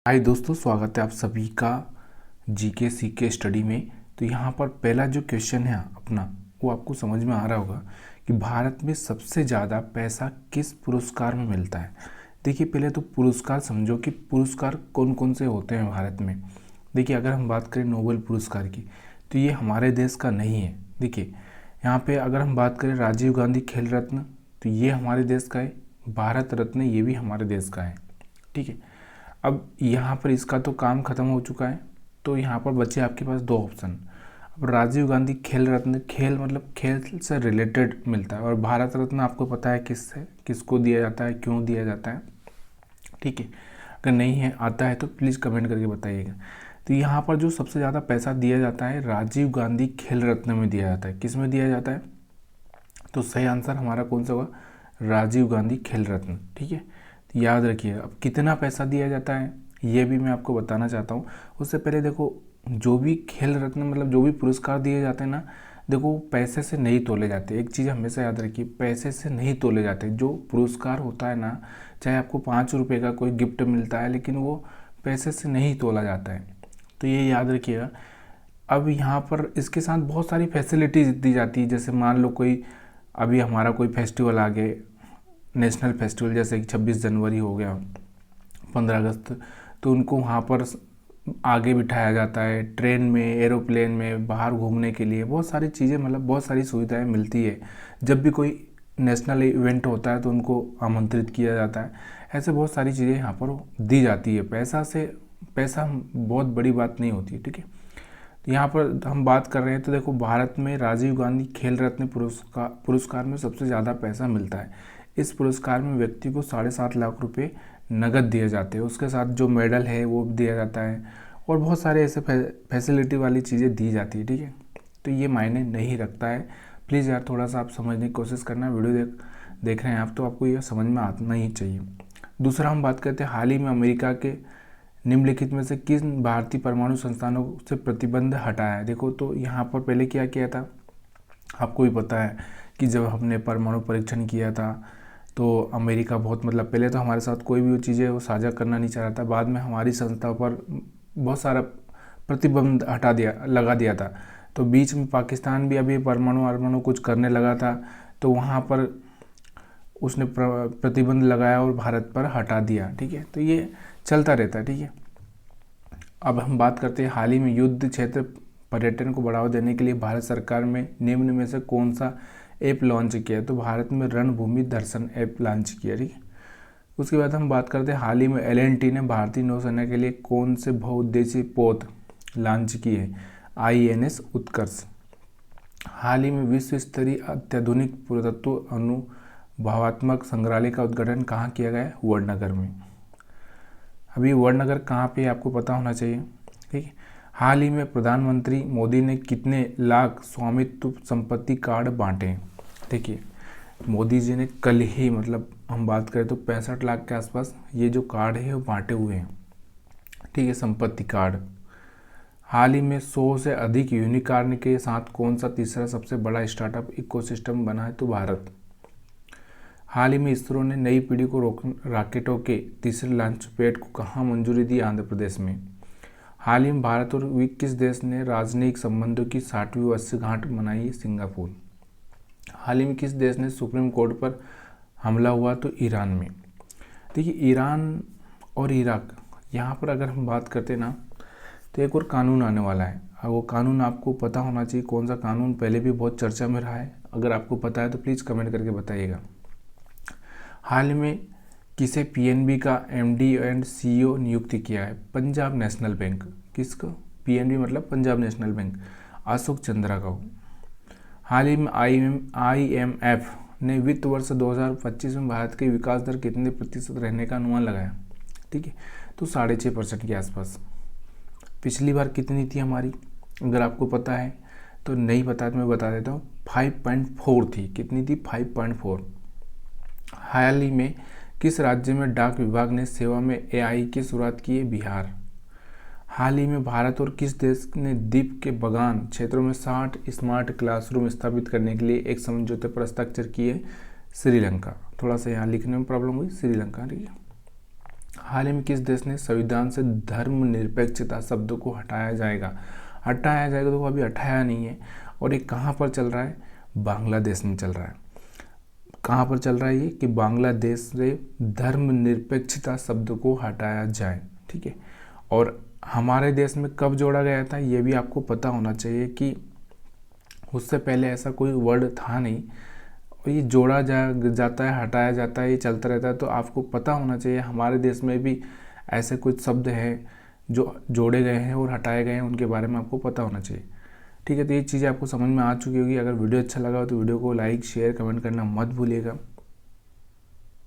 हाय दोस्तों, स्वागत है आप सभी का जीके सीके स्टडी में। तो यहाँ पर पहला जो क्वेश्चन है अपना, वो आपको समझ में आ रहा होगा कि भारत में सबसे ज़्यादा पैसा किस पुरस्कार में मिलता है। देखिए, पहले तो पुरस्कार समझो कि पुरस्कार कौन कौन से होते हैं भारत में। देखिए, अगर हम बात करें नोबेल पुरस्कार की, तो ये हमारे देश का नहीं है। देखिए, यहाँ पे अगर हम बात करें राजीव गांधी खेल रत्न, तो ये हमारे देश का है। भारत रत्न ये भी हमारे देश का है। ठीक है, अब यहाँ पर इसका तो काम खत्म हो चुका है, तो यहाँ पर बचे आपके पास दो ऑप्शन। अब राजीव गांधी खेल रत्न, खेल मतलब खेल से रिलेटेड मिलता है, और भारत रत्न आपको पता है किसको दिया जाता है, क्यों दिया जाता है। ठीक है, अगर नहीं है आता है तो प्लीज़ कमेंट करके बताइएगा। तो यहाँ पर जो सबसे ज़्यादा पैसा दिया जाता है राजीव गांधी खेल रत्न में दिया जाता है। किस में दिया जाता है? तो सही आंसर हमारा कौन सा होगा? राजीव गांधी खेल रत्न। ठीक है, याद रखिए। अब कितना पैसा दिया जाता है ये भी मैं आपको बताना चाहता हूँ। उससे पहले देखो, जो भी खेल रत्न मतलब जो भी पुरस्कार दिए जाते हैं ना, देखो पैसे से नहीं तोले जाते। एक चीज़ हमेशा याद रखिए, पैसे से नहीं तोले जाते। जो पुरस्कार होता है ना, चाहे आपको 5 रुपये का कोई गिफ्ट मिलता है, लेकिन वो पैसे से नहीं तोला जाता है, तो ये याद रखिएगा। अब यहाँ पर इसके साथ बहुत सारी फैसिलिटीज़ दी जाती है। जैसे मान लो कोई अभी हमारा कोई फेस्टिवल आ गए, नेशनल फेस्टिवल, जैसे कि 26 जनवरी हो गया, 15 अगस्त, तो उनको वहाँ पर आगे बिठाया जाता है, ट्रेन में, एरोप्लेन में, बाहर घूमने के लिए बहुत सारी चीज़ें, मतलब बहुत सारी सुविधाएं मिलती है। जब भी कोई नेशनल इवेंट होता है तो उनको आमंत्रित किया जाता है। ऐसे बहुत सारी चीज़ें यहाँ पर दी जाती है। पैसा बहुत बड़ी बात नहीं होती है। ठीक है, तो यहाँ पर हम बात कर रहे हैं, तो देखो भारत में राजीव गांधी खेल रत्न पुरस्कार में सबसे ज़्यादा पैसा मिलता है। इस पुरस्कार में व्यक्ति को 7.5 लाख रुपए नगद दिए जाते हैं। उसके साथ जो मेडल है वो दिया जाता है, और बहुत सारे ऐसे फैसिलिटी वाली चीज़ें दी जाती है। ठीक है, तो ये मायने नहीं रखता है। प्लीज़ यार थोड़ा सा आप समझने की कोशिश करना। वीडियो देख रहे हैं आप, तो आपको ये समझ में आना ही चाहिए। दूसरा हम बात करते हैं, हाल ही में अमेरिका के निम्नलिखित में से किस भारतीय परमाणु संस्थानों से प्रतिबंध हटाया है। देखो, तो यहाँ पर पहले क्या किया था, आपको भी पता है कि जब हमने परमाणु परीक्षण किया था तो अमेरिका बहुत, मतलब पहले तो हमारे साथ कोई भी वो चीज़ें वो साझा करना नहीं चाह रहा था। बाद में हमारी संस्था पर बहुत सारा प्रतिबंध लगा दिया था। तो बीच में पाकिस्तान भी अभी परमाणु कुछ करने लगा था, तो वहाँ पर उसने प्रतिबंध लगाया और भारत पर हटा दिया। ठीक है, तो ये चलता रहता है। ठीक है, अब हम बात करते हैं, हाल ही में युद्ध क्षेत्र पर्यटन को बढ़ावा देने के लिए भारत सरकार में निम्न में से कौन सा ऐप लॉन्च किया है। तो भारत में रणभूमि दर्शन ऐप लॉन्च किया। ठीक है, उसके बाद हम बात करते हैं, हाल ही में एल&टी ने भारतीय नौसेना के लिए कौन से बहुउद्देशीय पोत लॉन्च किए हैं। INS उत्कर्ष। हाल ही में विश्व स्तरीय अत्याधुनिक पुरातत्व अनुभवात्मक संग्रहालय का उद्घाटन कहाँ किया गया है? वडनगर में। अभी वडनगर कहाँ पे आपको पता होना चाहिए। ठीक है, हाल ही में प्रधानमंत्री मोदी ने कितने लाख स्वामित्व संपत्ति कार्ड बांटे? देखिए, मोदी जी ने कल ही, मतलब हम बात करें तो 65 लाख के आसपास ये जो कार्ड है वो बांटे हुए हैं। ठीक है, संपत्ति कार्ड। हाल ही में 100 से अधिक यूनिकॉर्न के साथ कौन सा तीसरा सबसे बड़ा स्टार्टअप इकोसिस्टम बना है? तो भारत। हाल ही में इसरो ने नई पीढ़ी को रॉकेटों के तीसरे लॉन्च पैड को कहाँ मंजूरी दी? आंध्र प्रदेश में। हाल ही में भारत और किस देश ने राजनयिक संबंधों की 60वीं वर्षगांठ मनाई? सिंगापुर। हाल ही में किस देश ने सुप्रीम कोर्ट पर हमला हुआ? तो ईरान में। देखिए, ईरान और इराक, यहाँ पर अगर हम बात करते ना, तो एक और कानून आने वाला है। वो कानून आपको पता होना चाहिए। कौन सा कानून? पहले भी बहुत चर्चा में रहा है। अगर आपको पता है तो प्लीज़ कमेंट करके बताइएगा। हाल ही में किसे PNB का MD एंड CEO नियुक्त किया है? Punjab national bank. किसको? PNB मतलब पंजाब नेशनल बैंक, अशोक चंद्रा का। हाल ही में IMF ने वित्त वर्ष 2025 में भारत के विकास दर कितने प्रतिशत रहने का अनुमान लगाया? ठीक है, तो 6.5% के आसपास। पिछली बार कितनी थी हमारी? अगर आपको पता है, तो नहीं पता तो मैं बता देता हूँ, 5.4 थी। कितनी थी? 5.4। हाल ही में किस राज्य में डाक विभाग ने सेवा में AI की शुरुआत की है? बिहार। हाल ही में भारत और किस देश ने द्वीप के बागान क्षेत्रों में 60 स्मार्ट क्लासरूम स्थापित करने के लिए एक समझौते पर हस्ताक्षर किए? श्रीलंका। थोड़ा सा यहाँ लिखने में प्रॉब्लम हुई, श्रीलंका। ठीक है, हाल ही में किस देश ने संविधान से धर्मनिरपेक्षता शब्द को हटाया जाएगा तो अभी हटाया नहीं है। और ये कहाँ पर चल रहा है? बांग्लादेश में चल रहा है। कहाँ पर चल रहा है ये? कि बांग्लादेश से धर्मनिरपेक्षता शब्द को हटाया जाए। ठीक है। और हमारे देश में कब जोड़ा गया था ये भी आपको पता होना चाहिए कि उससे पहले ऐसा कोई वर्ड था नहीं। ये जोड़ा जाता है, हटाया जाता है, ये चलता रहता है। तो आपको पता होना चाहिए हमारे देश में भी ऐसे कुछ शब्द हैं जो जोड़े गए हैं और हटाए गए हैं, उनके बारे में आपको पता होना चाहिए। ठीक है। तो ये चीज़ें आपको समझ में आ चुकी होगी। अगर वीडियो अच्छा लगा हो तो वीडियो को लाइक शेयर कमेंट करना मत भूलिएगा।